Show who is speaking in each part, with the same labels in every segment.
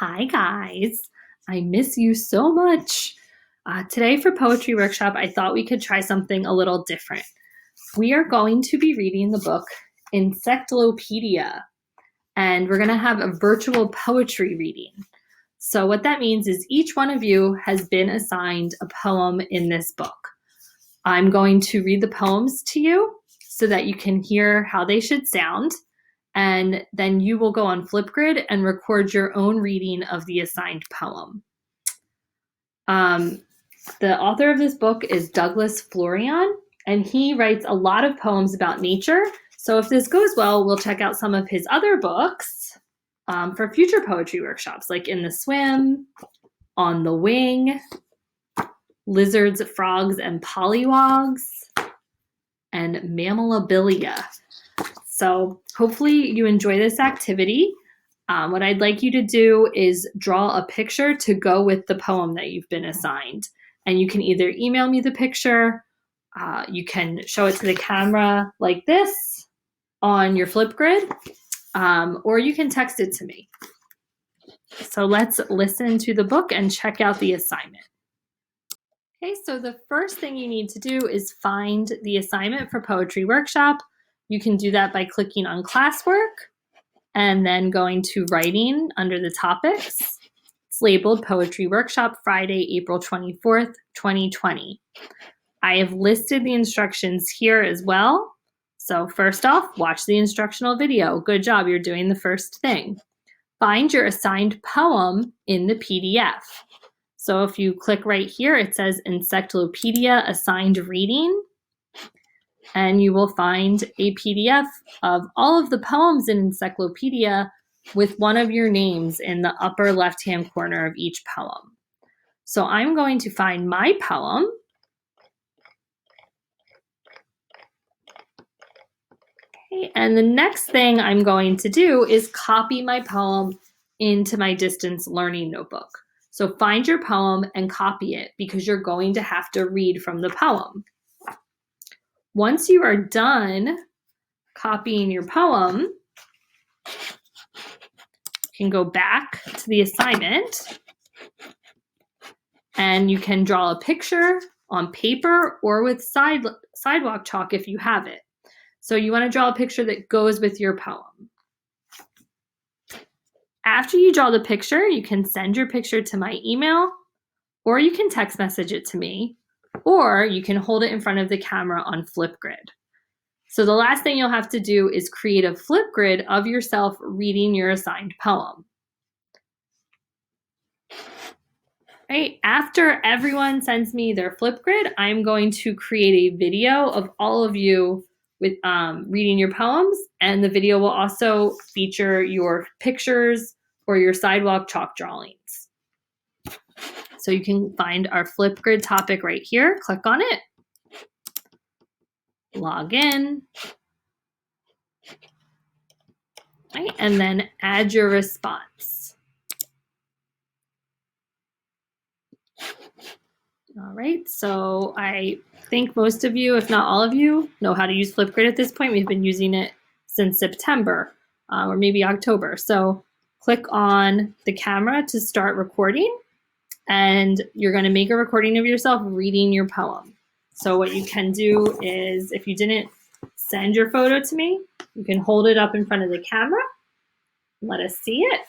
Speaker 1: Hi guys, I miss you so much. Today for Poetry Workshop, I thought we could try something a little different. We are going to be reading the book Insectlopedia, and we're going to have a virtual poetry reading. So what that means is each one of you has been assigned a poem in this book. I'm going to read the poems to you so that you can hear how they should sound. And then you will go on Flipgrid and record your own reading of the assigned poem. The author of this book is Douglas Florian, and he writes a lot of poems about nature. So if this goes well, we'll check out some of his other books for future poetry workshops, like In the Swim, On the Wing, Lizards, Frogs, and Pollywogs, and Mammalabilia. So hopefully you enjoy this activity. What I'd like you to do is draw a picture to go with the poem that you've been assigned. And you can either email me the picture, you can show it to the camera like this on your Flipgrid, or you can text it to me. So let's listen to the book and check out the assignment. Okay, so the first thing you need to do is find the assignment for Poetry Workshop. You can do that by clicking on classwork and then going to writing under the topics. It's labeled Poetry Workshop, Friday, April 24th, 2020. I have listed the instructions here as well. So first off, watch the instructional video. Good job, you're doing the first thing. Find your assigned poem in the PDF. So if you click right here, it says Insectlopedia Assigned Reading. And you will find a PDF of all of the poems in Insectlopedia with one of your names in the upper left-hand corner of each poem. So I'm going to find my poem. Okay, and the next thing I'm going to do is copy my poem into my distance learning notebook. So find your poem and copy it because you're going to have to read from the poem. Once you are done copying your poem, you can go back to the assignment and you can draw a picture on paper or with sidewalk chalk if you have it. So you want to draw a picture that goes with your poem. After you draw the picture, you can send your picture to my email, or you can text message it to me, or you can hold it in front of the camera on Flipgrid. So the last thing you'll have to do is create a Flipgrid of yourself reading your assigned poem. Right, after everyone sends me their Flipgrid, I'm going to create a video of all of you with reading your poems, and the video will also feature your pictures or your sidewalk chalk drawings. So you can find our Flipgrid topic right here, click on it, log in, right, and then add your response. All right, so I think most of you, if not all of you, know how to use Flipgrid at this point. We've been using it since September or maybe October. So click on the camera to start recording, and you're going to make a recording of yourself reading your poem. So what you can do is, if you didn't send your photo to me, you can hold it up in front of the camera. Let us see it.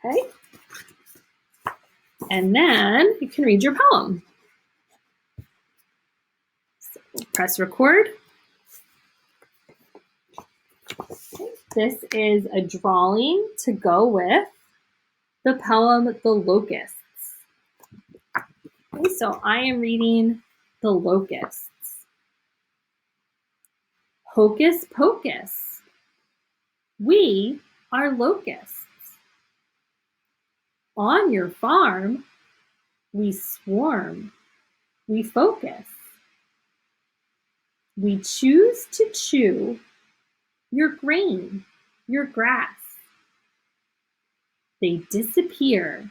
Speaker 1: Okay. And then you can read your poem. So press record. Okay. This is a drawing to go with the poem, The Locusts. Okay, so I am reading The Locusts. Hocus pocus, we are locusts. On your farm, we swarm, we focus. We choose to chew your grain, your grass. They disappear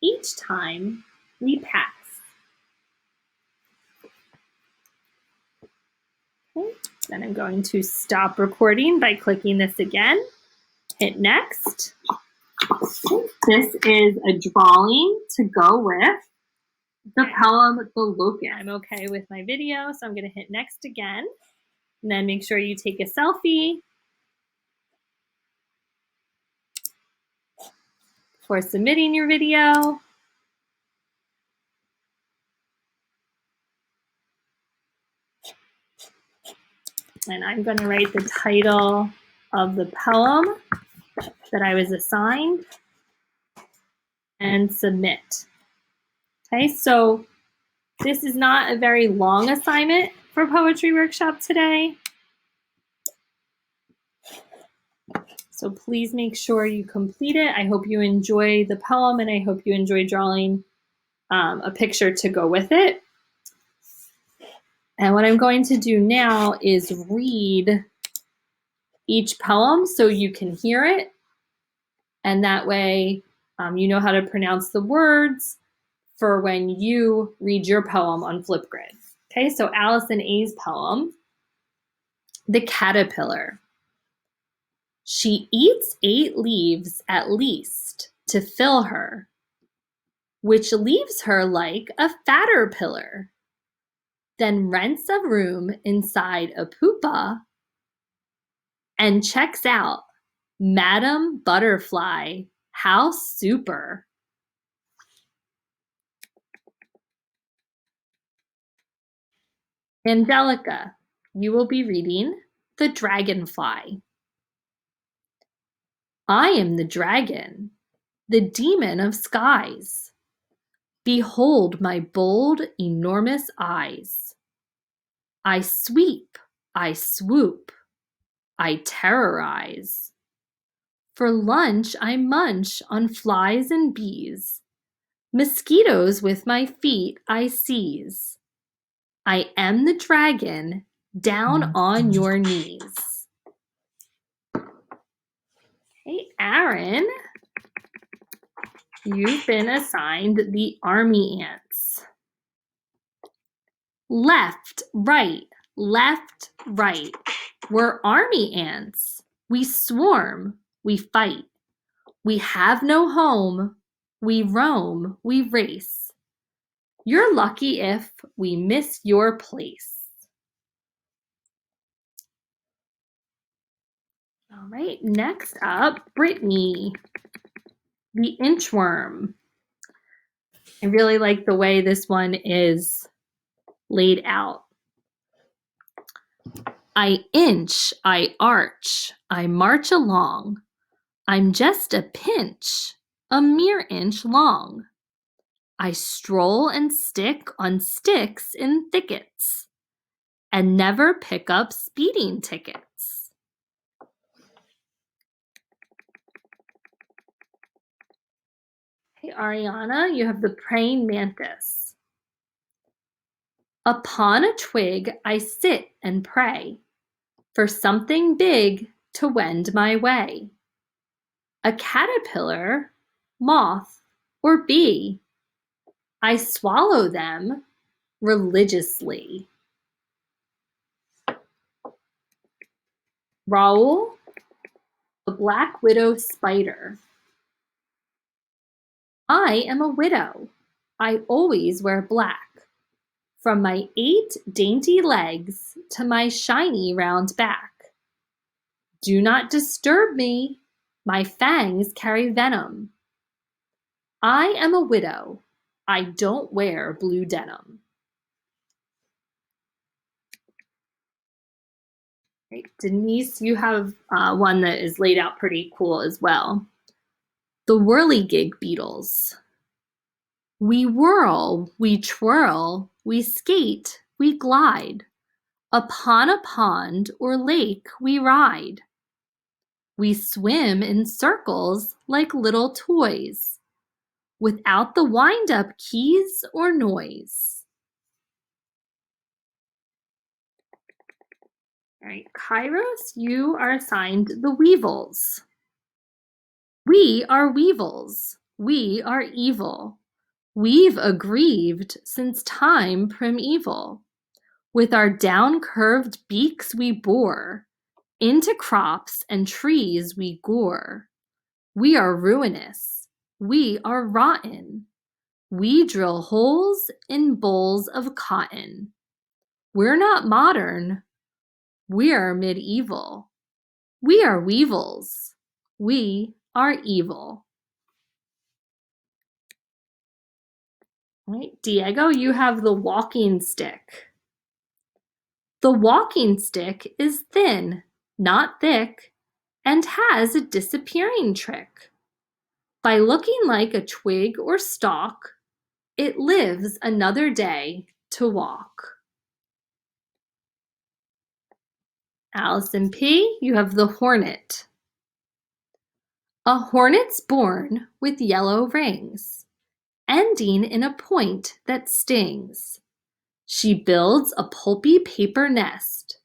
Speaker 1: each time we pass. Okay, then I'm going to stop recording by clicking this again, hit next. This is a drawing to go with the poem, The Locust. I'm okay with my video, so I'm going to hit next again. And then make sure you take a selfie for submitting your video. And I'm going to write the title of the poem that I was assigned and submit. Okay, so this is not a very long assignment for Poetry Workshop today. So please make sure you complete it. I hope you enjoy the poem and I hope you enjoy drawing a picture to go with it. And what I'm going to do now is read each poem so you can hear it. And that way you know how to pronounce the words for when you read your poem on Flipgrid. Okay, so Allison A's poem, The Caterpillar. She eats 8 leaves at least to fill her, which leaves her like a fatter pillar. Then rents a room inside a pupa and checks out Madam Butterfly. How super. Angelica, you will be reading The Dragonfly. I am the dragon, the demon of skies. Behold my bold, enormous eyes. I sweep, I swoop, I terrorize. For lunch I munch on flies and bees. Mosquitoes with my feet I seize. I am the dragon, down on your knees. Hey, Aaron, you've been assigned the army ants. Left, right, we're army ants. We swarm, we fight. We have no home, we roam, we race. You're lucky if we miss your place. All right, next up, Brittany, the inchworm. I really like the way this one is laid out. I inch, I arch, I march along. I'm just a pinch, a mere inch long. I stroll and stick on sticks in thickets and never pick up speeding tickets. Hey, Ariana, you have the praying mantis. Upon a twig I sit and pray for something big to wend my way. A caterpillar, moth, or bee, I swallow them religiously. Raoul, the black widow spider. I am a widow. I always wear black. From my 8 dainty legs to my shiny round back. Do not disturb me. My fangs carry venom. I am a widow. I don't wear blue denim. Right. Denise, you have one that is laid out pretty cool as well. The whirligig beetles. We whirl, we twirl, we skate, we glide. Upon a pond or lake we ride. We swim in circles like little toys, without the wind-up keys or noise. All right, Kairos, you are assigned the weevils. We are weevils. We are evil. We've aggrieved since time primeval. With our down-curved beaks we bore, into crops and trees we gore. We are ruinous. We are rotten. We drill holes in bowls of cotton. We're not modern. We're medieval. We are weevils. We are evil. Right, Diego, you have the walking stick. The walking stick is thin, not thick, and has a disappearing trick. By looking like a twig or stalk, it lives another day to walk. Allison P., you have the hornet. A hornet's born with yellow rings, ending in a point that stings. She builds a pulpy paper nest,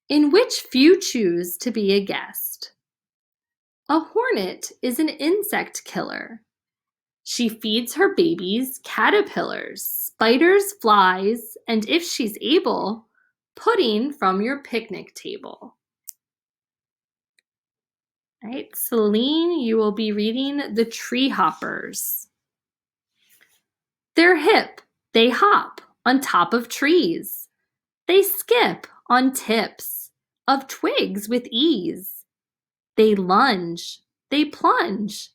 Speaker 1: in which few choose to be a guest. A hornet is an insect killer. She feeds her babies caterpillars, spiders, flies, and if she's able, pudding from your picnic table. All right, Celine, you will be reading The Tree Hoppers. They're hip, they hop on top of trees. They skip on tips of twigs with ease. They lunge, they plunge,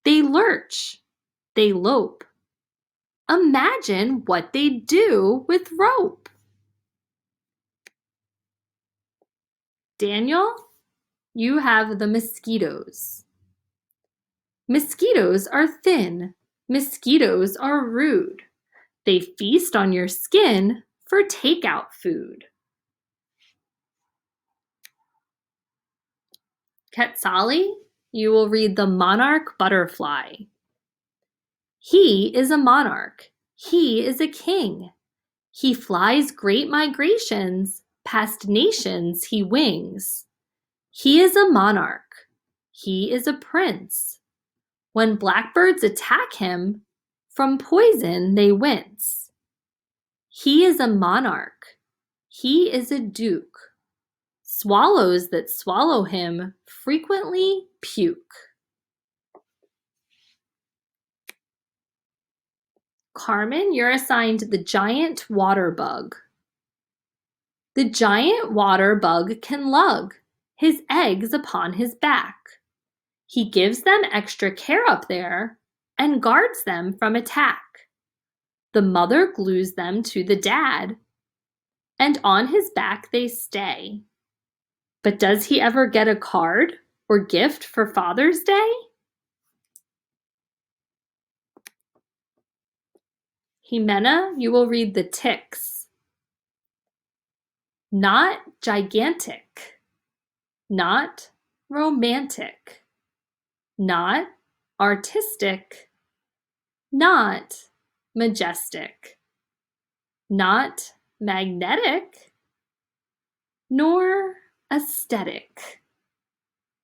Speaker 1: they lurch, they lope. Imagine what they'd do with rope. Daniel, you have the mosquitoes. Mosquitoes are thin. Mosquitoes are rude. They feast on your skin for takeout food. Quetzali, you will read the monarch butterfly. He is a monarch. He is a king. He flies great migrations, past nations he wings. He is a monarch. He is a prince. When blackbirds attack him, from poison they wince. He is a monarch. He is a duke. Swallows that swallow him frequently puke. Carmen, you're assigned the giant water bug. The giant water bug can lug his eggs upon his back. He gives them extra care up there and guards them from attack. The mother glues them to the dad, and on his back they stay. But does he ever get a card or gift for Father's Day? Jimena, you will read the ticks. Not gigantic, not romantic, not artistic, not majestic, not magnetic, nor aesthetic.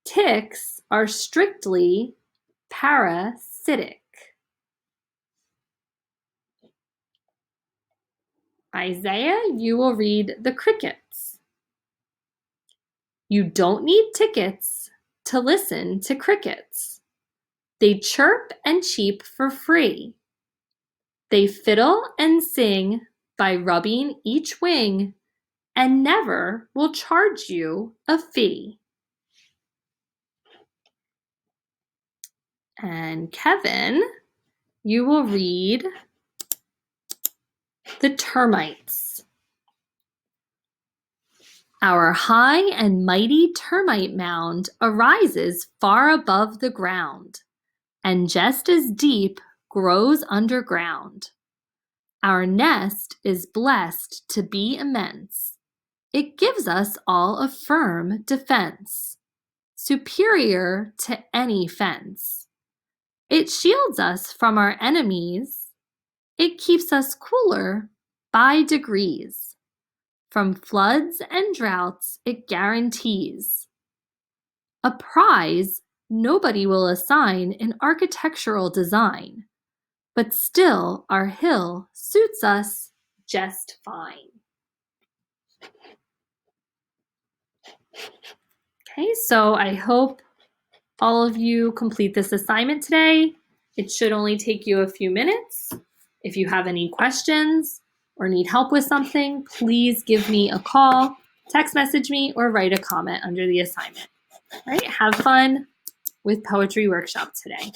Speaker 1: Ticks are strictly parasitic. Isaiah, you will read the crickets. You don't need tickets to listen to crickets. They chirp and cheep for free. They fiddle and sing by rubbing each wing and never will charge you a fee. And Kevin, you will read the termites. Our high and mighty termite mound arises far above the ground, and just as deep grows underground. Our nest is blessed to be immense. It gives us all a firm defense, superior to any fence. It shields us from our enemies. It keeps us cooler by degrees. From floods and droughts it guarantees. A prize nobody will assign in architectural design, but still our hill suits us just fine. Okay, so I hope all of you complete this assignment today. It should only take you a few minutes. If you have any questions or need help with something, please give me a call, text message me, or write a comment under the assignment. All right, have fun with Poetry Workshop today.